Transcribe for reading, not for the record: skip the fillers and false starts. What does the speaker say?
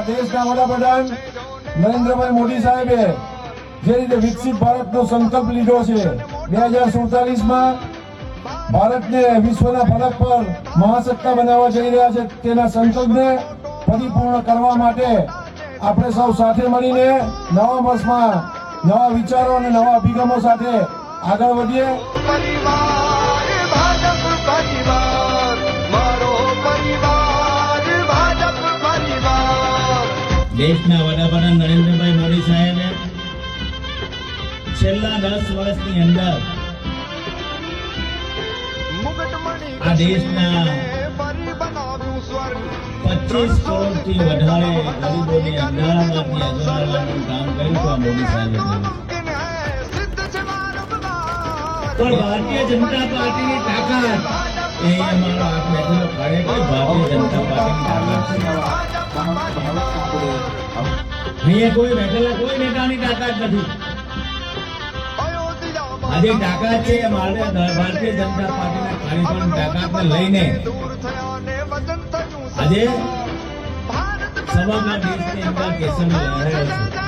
દેશના વડાપ્રધાન નરેન્દ્રભાઈ મોદી સાહેબે જે રીતે વિકસિત ભારતનો સંકલ્પ લીધો છે, 2047માં ભારતને વિશ્વના ફલક પર મહાસત્તા બનાવવા જઈ રહ્યા છે, તેના સંકલ્પને પરિપૂર્ણ કરવા માટે આપણે સૌ સાથે મળીને નવા વર્ષમાં નવા વિચારો અને નવા અભિગમો સાથે આગળ વધીએ। દેશના વડાપ્રધાન નરેન્દ્રભાઈ મોદી સાહેબે છેલ્લા 10 વર્ષની અંદર આ દેશના 25 કરોડથી વધારે ગરીબોને અંધારામાંથી અજવાળવાનું કામ કર્યું તો આ મોદી સાહેબે કર્યું। પણ ભારતીય જનતા પાર્ટીની તાકાત એ અમારો હાથ બેઠેલો ખરેખર ભારતીય જનતા પાર્ટીની તાકાત છે। અહીંયા કોઈ બેઠેલા કોઈ નેતાની તાકાત નથી। આજે તાકાત છે અમારે ભારતીય જનતા પાર્ટીના કાર્યકરોની તાકાતને લઈને આજે સમગ્ર દેશની અંદર કેસર લહેરાયો છે।